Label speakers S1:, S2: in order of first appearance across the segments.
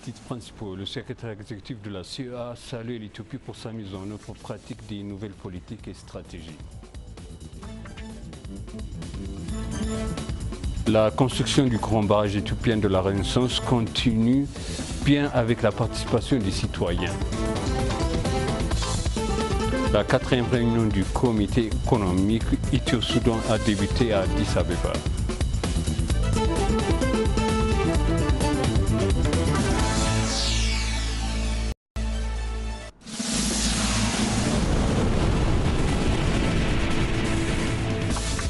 S1: titres principaux. Le secrétaire exécutif de la CEA salue l'Éthiopie pour sa mise en œuvre pratique des nouvelles politiques et stratégies. La construction du grand barrage éthiopien de la Renaissance continue bien avec la participation des citoyens. La 4e réunion du comité économique Éthio-Soudan a débuté à Addis Abeba.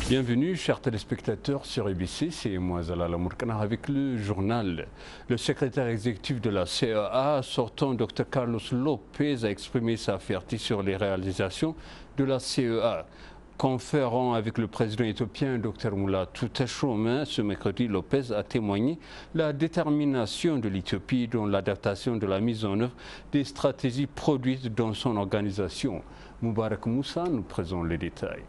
S1: Bienvenue, chers téléspectateurs sur EBC, c'est moi Zalal Amourkana avec le journal. Le secrétaire exécutif de la CEA, sortant Dr Carlos Lopez, a exprimé sa fierté sur les réalisations de la CEA. Conférant avec le président éthiopien Dr Mulatu Teshome, ce mercredi, Lopez a témoigné la détermination de l'Éthiopie dans l'adaptation de la mise en œuvre des stratégies produites dans son organisation. Moubarak Moussa nous présente les détails.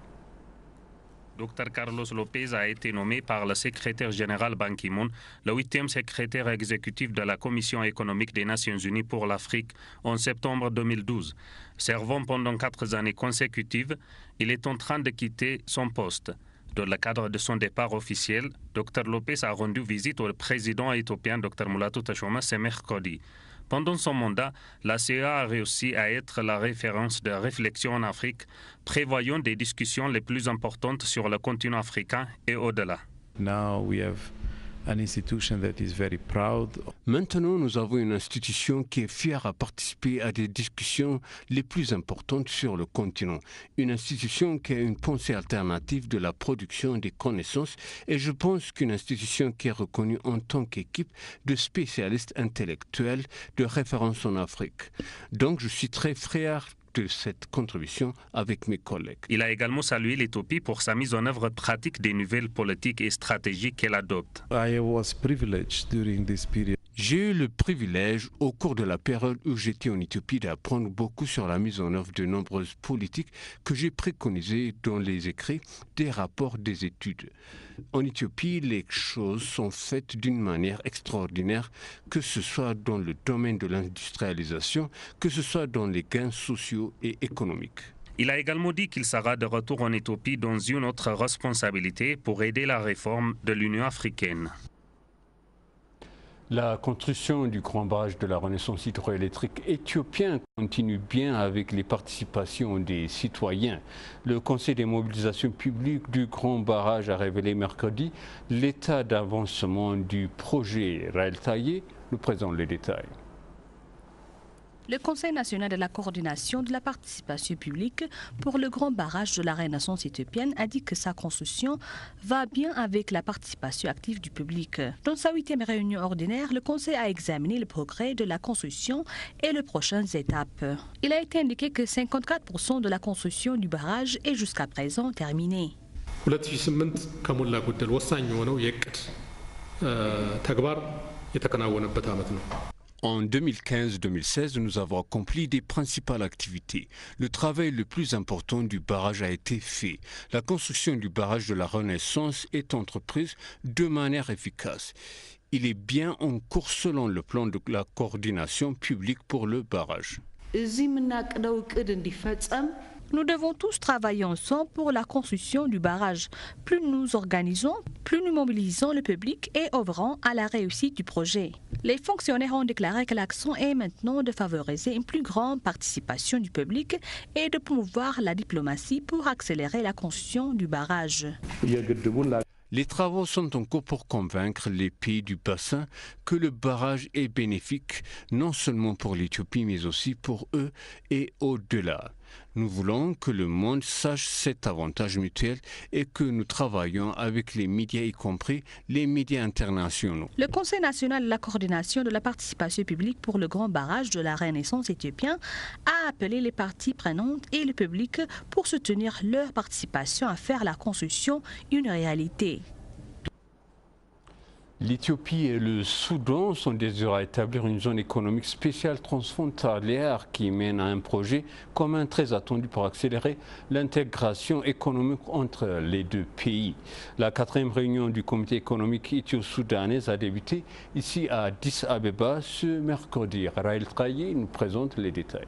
S2: Dr Carlos Lopez a été nommé par le secrétaire général Ban Ki-moon, le 8e secrétaire exécutif de la Commission économique des Nations Unies pour l'Afrique en septembre 2012. Servant pendant 4 années consécutives, il est en train de quitter son poste. Dans le cadre de son départ officiel, Dr Lopez a rendu visite au président éthiopien Dr Mulatu Teshome ce mercredi. Pendant son mandat, la CEA a réussi à être la référence de réflexion en Afrique, prévoyant des discussions les plus importantes sur le continent africain et au-delà.
S1: Maintenant, nous avons une institution qui est fière à participer à des discussions les plus importantes sur le continent. Une institution qui a une pensée alternative de la production des connaissances et je pense qu'une institution qui est reconnue en tant qu'équipe de spécialistes intellectuels de référence en Afrique. Donc, je suis très fier de cette contribution avec mes collègues.
S2: Il a également salué l'Éthiopie pour sa mise en œuvre pratique des nouvelles politiques et stratégies qu'elle adopte.
S1: J'ai eu le privilège, au cours de la période où j'étais en Éthiopie, d'apprendre beaucoup sur la mise en œuvre de nombreuses politiques que j'ai préconisées dans les écrits, des rapports, des études. En Éthiopie, les choses sont faites d'une manière extraordinaire, que ce soit dans le domaine de l'industrialisation, que ce soit dans les gains sociaux et économiques.
S2: Il a également dit qu'il sera de retour en Éthiopie dans une autre responsabilité pour aider la réforme de l'Union africaine.
S1: La construction du grand barrage de la Renaissance hydroélectrique éthiopien continue bien avec les participations des citoyens. Le Conseil des mobilisations publiques du grand barrage a révélé mercredi l'état d'avancement du projet. Raël Taillé nous présente les détails.
S3: Le Conseil national de la coordination de la participation publique pour le grand barrage de la Renaissance éthiopienne a dit que sa construction va bien avec la participation active du public. Dans sa 8e réunion ordinaire, le Conseil a examiné le progrès de la construction et les prochaines étapes. Il a été indiqué que 54% de la construction du barrage est jusqu'à présent terminée.
S1: En 2015-2016, nous avons accompli des principales activités. Le travail le plus important du barrage a été fait. La construction du barrage de la Renaissance est entreprise de manière efficace. Il est bien en cours selon le plan de la coordination publique pour le barrage.
S3: Nous devons tous travailler ensemble pour la construction du barrage. Plus nous organisons, plus nous mobilisons le public et œuvrons à la réussite du projet. Les fonctionnaires ont déclaré que l'accent est maintenant de favoriser une plus grande participation du public et de promouvoir la diplomatie pour accélérer la construction du barrage.
S1: Les travaux sont en cours pour convaincre les pays du bassin que le barrage est bénéfique non seulement pour l'Éthiopie mais aussi pour eux et au-delà. Nous voulons que le monde sache cet avantage mutuel et que nous travaillons avec les médias, y compris les médias internationaux.
S3: Le Conseil national de la coordination de la participation publique pour le grand barrage de la Renaissance éthiopien a appelé les parties prenantes et le public pour soutenir leur participation à faire la construction une réalité.
S1: L'Éthiopie et le Soudan sont désireux à établir une zone économique spéciale transfrontalière qui mène à un projet commun très attendu pour accélérer l'intégration économique entre les deux pays. La 4e réunion du comité économique éthio-soudanais a débuté ici à Addis Abeba ce mercredi. Raël Traillé nous présente les détails.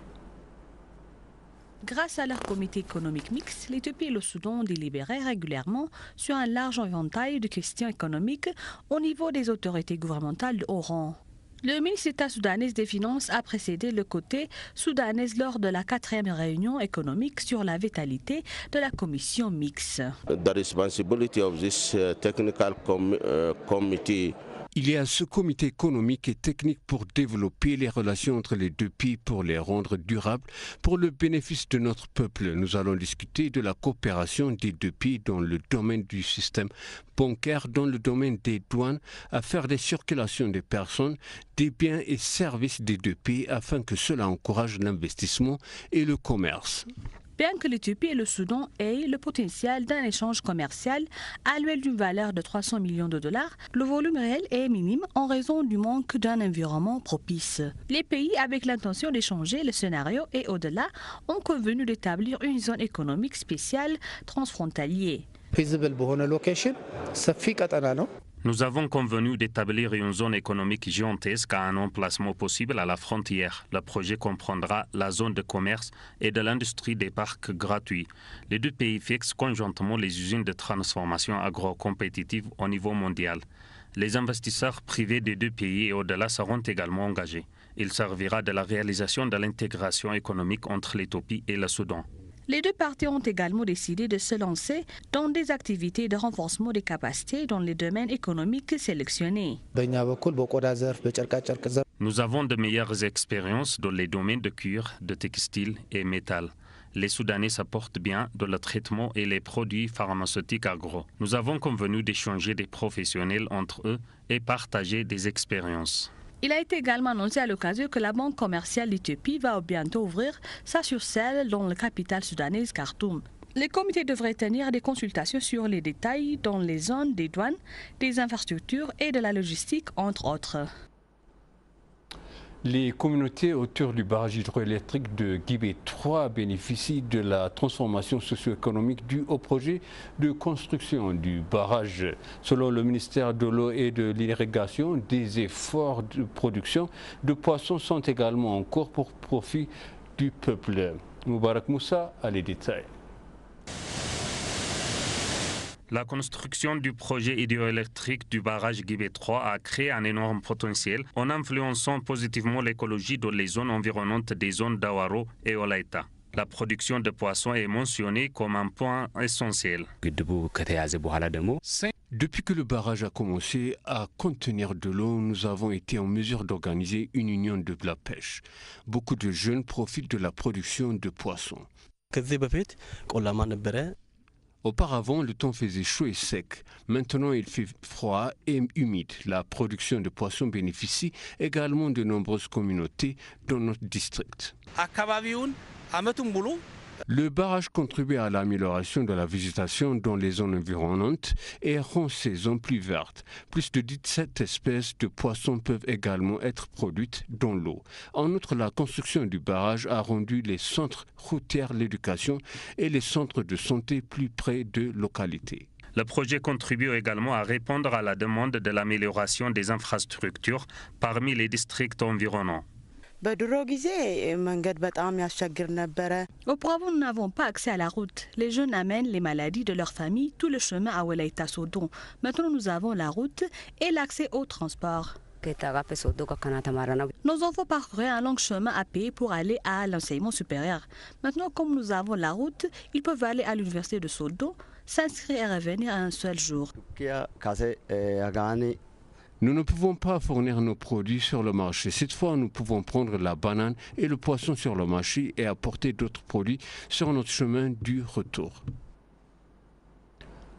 S3: Grâce à leur comité économique mixte, l'Éthiopie et le Soudan ont délibéré régulièrement sur un large éventail de questions économiques au niveau des autorités gouvernementales de haut rang. Le ministre d'État soudanais des Finances a précédé le côté soudanais lors de la 4e réunion économique sur la vitalité de la commission mixte.
S4: The responsibility of this technical committee.
S1: Il y a ce comité économique et technique pour développer les relations entre les deux pays, pour les rendre durables, pour le bénéfice de notre peuple. Nous allons discuter de la coopération des deux pays dans le domaine du système bancaire, dans le domaine des douanes, à faire des circulations des personnes, des biens et services des deux pays afin que cela encourage l'investissement et le commerce.
S3: Bien que l'Éthiopie et le Soudan aient le potentiel d'un échange commercial annuel d'une valeur de 300 millions de dollars, le volume réel est minime en raison du manque d'un environnement propice. Les pays avec l'intention d'échanger le scénario et au-delà ont convenu d'établir une zone économique spéciale transfrontalière.
S2: Nous avons convenu d'établir une zone économique gigantesque à un emplacement possible à la frontière. Le projet comprendra la zone de commerce et de l'industrie des parcs gratuits. Les deux pays fixent conjointement les usines de transformation agro-compétitives au niveau mondial. Les investisseurs privés des deux pays et au-delà seront également engagés. Il servira de la réalisation de l'intégration économique entre l'Éthiopie et le Soudan.
S3: Les deux parties ont également décidé de se lancer dans des activités de renforcement des capacités dans les domaines économiques sélectionnés.
S2: Nous avons de meilleures expériences dans les domaines de cuir, de textile et métal. Les Soudanais s'apportent bien dans le traitement et les produits pharmaceutiques agro. Nous avons convenu d'échanger des professionnels entre eux et partager des expériences.
S3: Il a été également annoncé à l'occasion que la Banque commerciale d'Éthiopie va bientôt ouvrir sa succursale dans la capitale soudanaise Khartoum. Les comités devraient tenir des consultations sur les détails dans les zones des douanes, des infrastructures et de la logistique, entre autres.
S1: Les communautés autour du barrage hydroélectrique de Guibé 3 bénéficient de la transformation socio-économique due au projet de construction du barrage. Selon le ministère de l'eau et de l'irrigation, des efforts de production de poissons sont également en cours pour profit du peuple. Moubarak Moussa a les détails.
S2: La construction du projet hydroélectrique du barrage Guibé 3 a créé un énorme potentiel en influençant positivement l'écologie dans les zones environnantes des zones d'Awaro et Olaïta. La production de poissons est mentionnée comme un point essentiel.
S1: Depuis que le barrage a commencé à contenir de l'eau, nous avons été en mesure d'organiser une union de la pêche. Beaucoup de jeunes profitent de la production de poissons. Auparavant, le temps faisait chaud et sec. Maintenant, il fait froid et humide. La production de poissons bénéficie également de nombreuses communautés dans notre district. Le barrage contribue à l'amélioration de la végétation dans les zones environnantes et rend ces zones plus vertes. Plus de 17 espèces de poissons peuvent également être produites dans l'eau. En outre, la construction du barrage a rendu les centres routiers, l'éducation et les centres de santé plus près de localités.
S2: Le projet contribue également à répondre à la demande de l'amélioration des infrastructures parmi les districts environnants.
S3: Auparavant, nous n'avons pas accès à la route. Les jeunes amènent les maladies de leur famille tout le chemin à Olaïta Sodon. Maintenant, nous avons la route et l'accès au transport. Nos enfants parcouraient un long chemin à pied pour aller à l'enseignement supérieur. Maintenant, comme nous avons la route, ils peuvent aller à l'université de Sodon, s'inscrire et revenir à un seul jour.
S1: Nous ne pouvons pas fournir nos produits sur le marché. Cette fois, nous pouvons prendre la banane et le poisson sur le marché et apporter d'autres produits sur notre chemin du retour.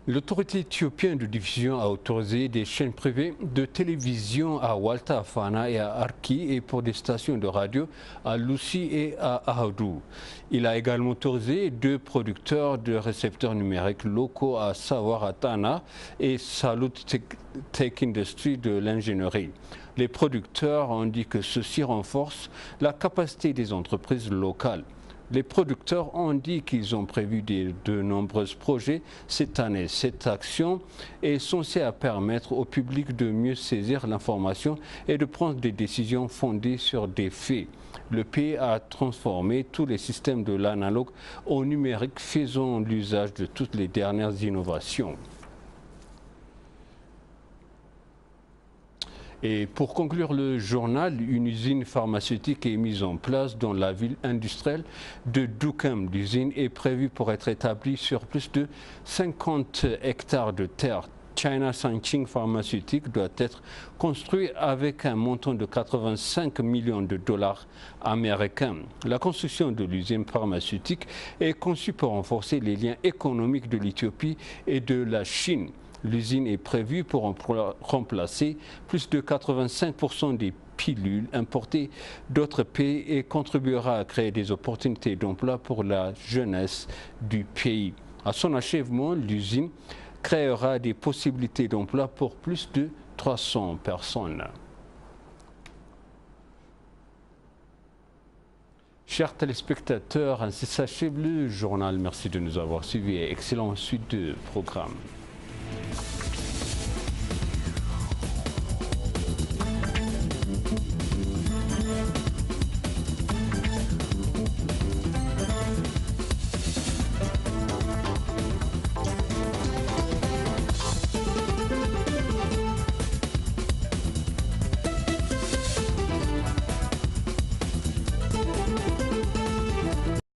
S1: L'autorité éthiopienne de diffusion a autorisé des chaînes privées de télévision à Walta Afana et à Arki et pour des stations de radio à Lucy et à Ahadou. Il a également autorisé 2 producteurs de récepteurs numériques locaux à savoir à Tana et Salut Tech Industry de l'ingénierie. Les producteurs ont dit que ceci renforce la capacité des entreprises locales. Les producteurs ont dit qu'ils ont prévu de nombreux projets cette année. Cette action est censée permettre au public de mieux saisir l'information et de prendre des décisions fondées sur des faits. Le pays a transformé tous les systèmes de l'analogue au numérique, faisant l'usage de toutes les dernières innovations. Et pour conclure le journal, une usine pharmaceutique est mise en place dans la ville industrielle de Dukem. L'usine est prévue pour être établie sur plus de 50 hectares de terre. China Sanqing Pharmaceutique doit être construit avec un montant de 85 millions de dollars américains. La construction de l'usine pharmaceutique est conçue pour renforcer les liens économiques de l'Éthiopie et de la Chine. L'usine est prévue pour remplacer plus de 85% des pilules importées d'autres pays et contribuera à créer des opportunités d'emploi pour la jeunesse du pays. À son achèvement, l'usine créera des possibilités d'emploi pour plus de 300 personnes. Chers téléspectateurs, ainsi s'achève le journal. Merci de nous avoir suivis et excellente suite de programme.